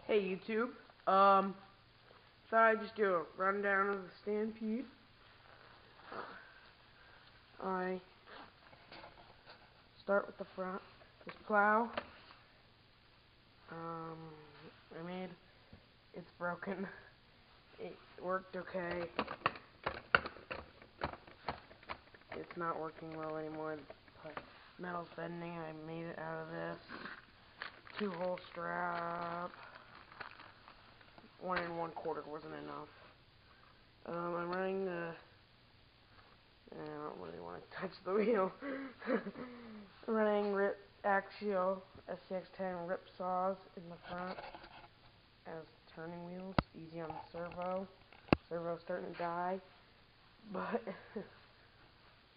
Hey YouTube, thought I'd just do a rundown of the Stampede. I start with the front, this plow. I made, it's broken. It worked okay. It's not working well anymore. The metal's bending. I made it out of this 2-hole strap. 1 1/4 wasn't enough. I'm running the. I don't really want to touch the wheel. I'm running axial SCX10 rip saws in the front as turning wheels. Easy on the servo. Servo's starting to die, but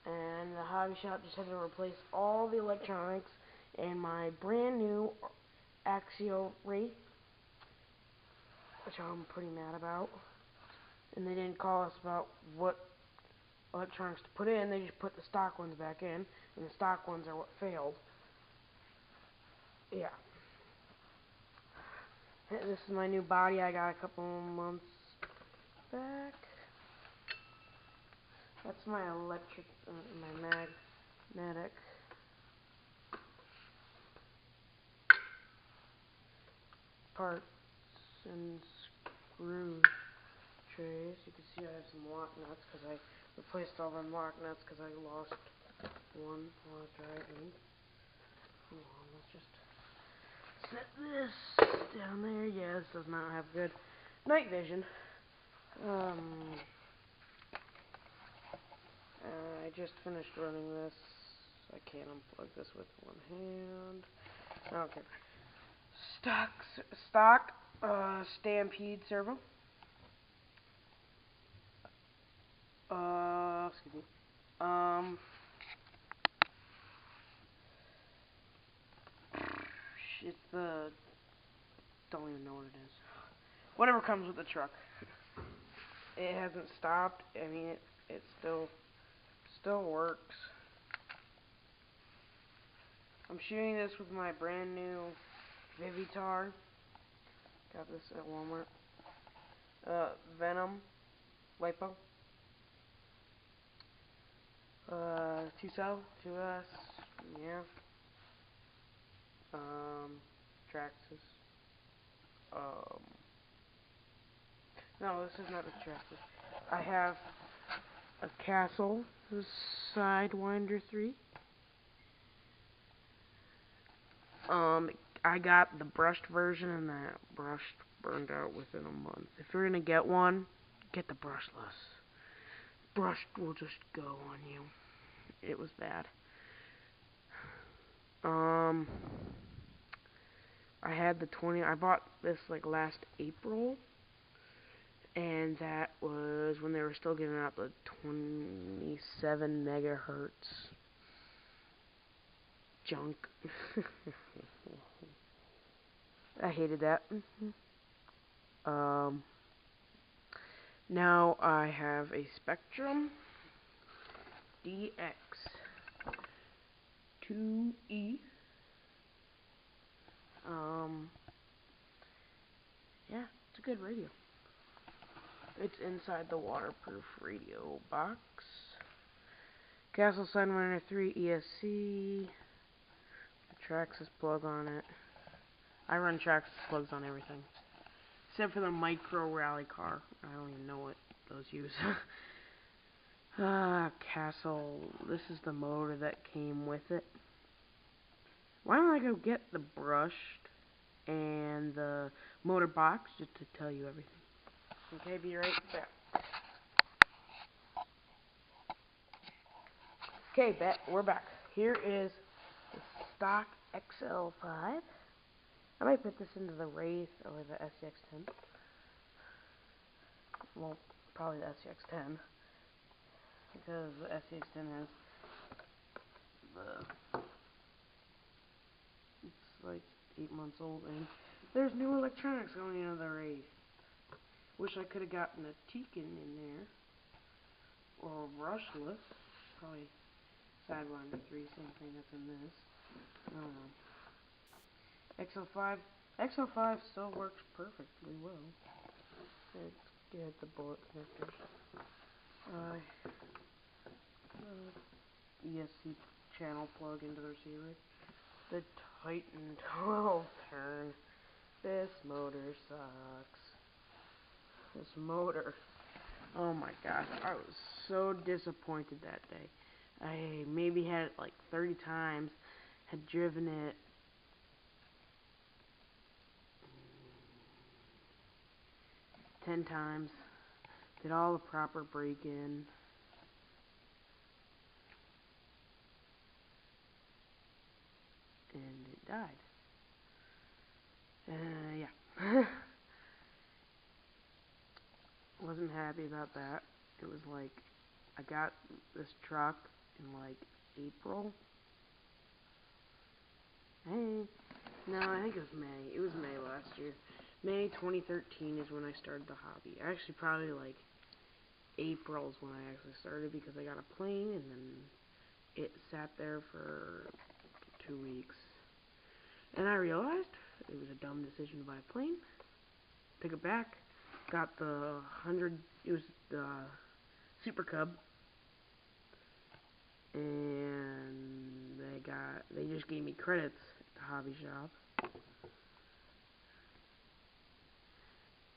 and the hobby shop just had to replace all the electronics in my brand new axial rate, which I'm pretty mad about. And they didn't call us about what electronics to put in. They just put the stock ones back in, and the stock ones are what failed. Yeah. This is my new body I got a couple months back. That's my electric, my magnetic. Parts and screw trays. You can see I have some lock nuts because I replaced all them lock nuts because I lost one while driving. Hold on, let's just set this down there. Yeah, this does not have good night vision. I just finished running this. I can't unplug this with one hand. Okay. Stock Stampede servo. Excuse me. It's the, don't even know what it is. Whatever comes with the truck. It hasn't stopped. I mean, it still works. I'm shooting this with my brand new Vivitar. Got this at Walmart. Venom Lipo. 2S, yeah. Traxxas. No, this is not a Traxxas. I have a Castle Sidewinder 3. I got the brushed version, and that brush burned out within a month. If you're gonna get one, get the brushless. Brushed will just go on you. It was bad. I had the 20. I bought this like last April, and that was when they were still giving out the 27 megahertz junk. I hated that. Now I have a Spectrum DX 2E. Yeah, it's a good radio. It's inside the waterproof radio box. Castle Sidewinder 3 ESC. Traxxas plug on it. I run Traxxas plugs on everything. Except for the micro rally car. I don't even know what those use. Castle. This is the motor that came with it. Why don't I go get the brushed and the motor box just to tell you everything. Okay, be right back. Okay, we're back. Here is the stock XL5. I might put this into the Wraith or the SCX10. Well, probably the SCX10. Because the SCX10 has it's like 8 months old, and there's new electronics going into the Wraith. Wish I could have gotten a Tekin in there. Or a brushless. Probably Sidewinder 3, same thing that's in this. I don't know. XL5 XL5 still works perfectly well. Let's get the bullet connectors. ESC channel plug into the receiver. The Titan 12 turn. This motor sucks. This motor. Oh my gosh, I was so disappointed that day. I maybe had it like 30 times, had driven it 10 times, did all the proper break-in, and it died. Yeah. Wasn't happy about that. It was like, I got this truck in like April. Hey, no, I think it was May. It was May last year. May 2013 is when I started the hobby. Actually, probably like April is when I actually started because I got a plane and then it sat there for 2 weeks. And I realized it was a dumb decision to buy a plane. Took it back. Got the 100, it was the Super Cub. And they just gave me credits at the hobby shop.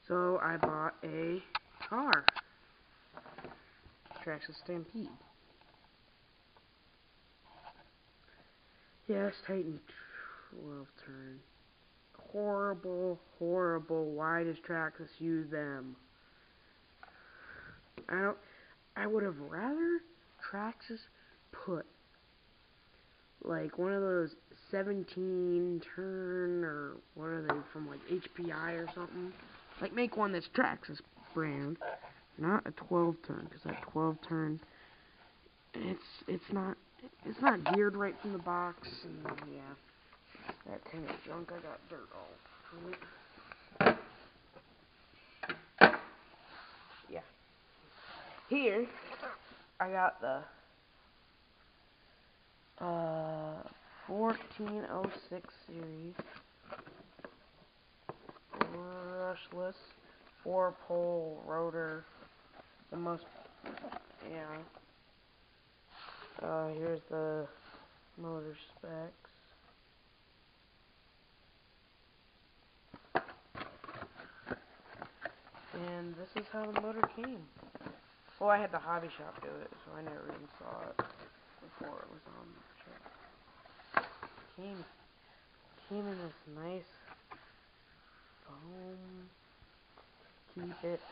So I bought a car. Traxxas Stampede. Yes, Titan 12 turn. Horrible, horrible. Why does Traxxas use them? I would have rather Traxxas put like one of those 17 turn, or what are they, from like HPI or something. Like make one that's Traxxas brand, not a 12 turn, because that 12 turn, it's not geared right from the box, and yeah, that kind of junk. I got dirt all over it. Yeah. Here, I got the 1406 series brushless 4-pole rotor. The most, yeah. Here's the motor specs. And this is how the motor came. Well, I had the hobby shop do it, so I never even saw it before it was on the truck. Came in this nice foam. Keep it.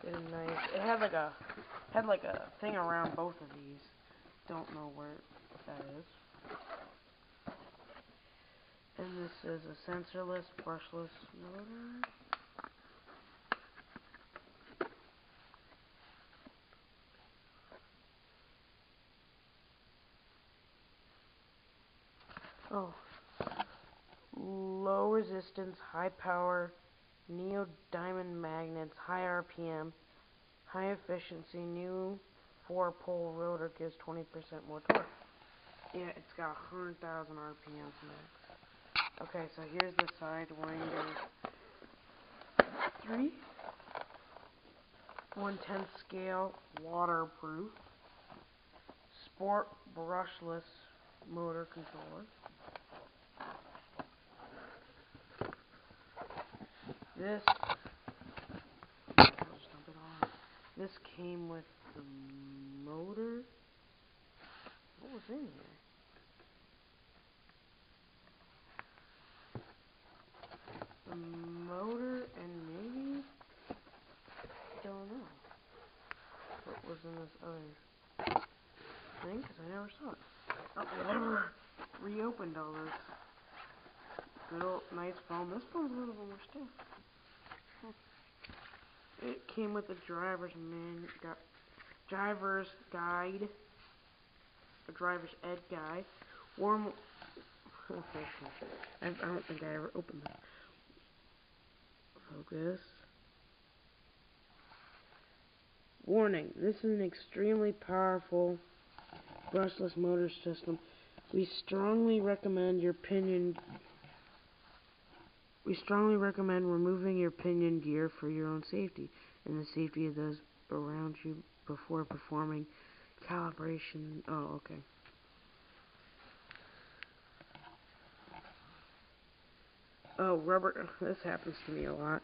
It's nice. It had like a thing around both of these. Don't know what that is. And this is a sensorless, brushless motor. Oh. Low resistance, high power, neodymium magnets, high RPM, high efficiency, new 4-pole rotor gives 20% more torque. Yeah, it's got 100,000 RPMs max. Okay, so here's the sidewinder. 1/10 scale, waterproof, sport brushless motor controller. This came with the motor. What was in here? The motor and maybe, don't know what was in this other thing, because I never saw it. I never reopened all this. Good old nice foam. This foam's a little bit more stiff. It came with a driver's driver's guide, a driver's ed guide, warm. I don't think I ever opened that. Focus. Warning: this is an extremely powerful brushless motor system. We strongly recommend removing your pinion gear for your own safety and the safety of those around you before performing calibration. Oh, okay. Oh, rubber. This happens to me a lot.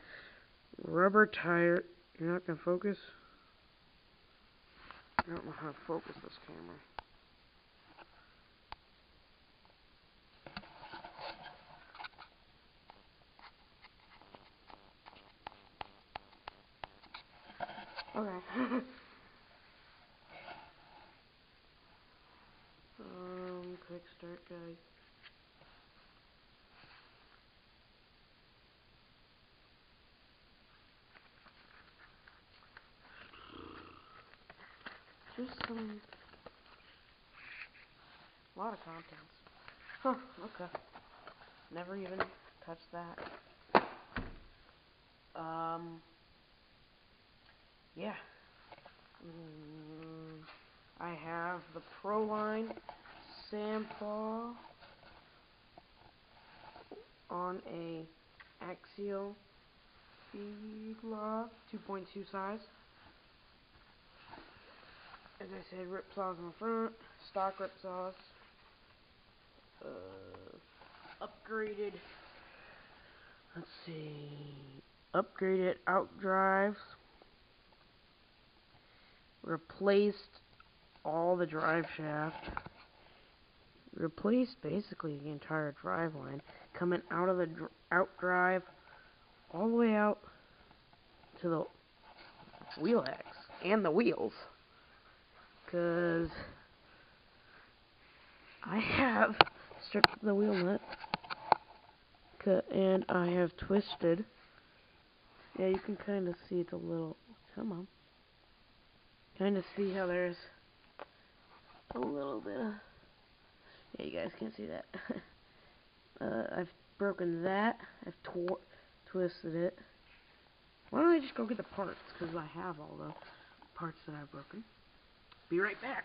Rubber tire. You're not gonna focus? I don't know how to focus this camera. Okay. Quick start, guys. Just a lot of contents. Huh, okay. Never even touched that. Yeah. I have the Proline Sandpaw on a axial feed law 2.2 size. As I said, rip saws on the front, stock rip saws, upgraded, let's see, upgraded out drives, replaced all the drive shaft, replaced basically the entire drive line, coming out of the out drive all the way out to the wheel axe and the wheels, because I have stripped the wheel nut and I have twisted. Yeah, you can kind of see it's a little, come on, kind of see how there's a little bit of, yeah, you guys can see that. I've broken that, I've twisted it. Why don't I just go get the parts, because I have all the parts that I've broken. Be right back.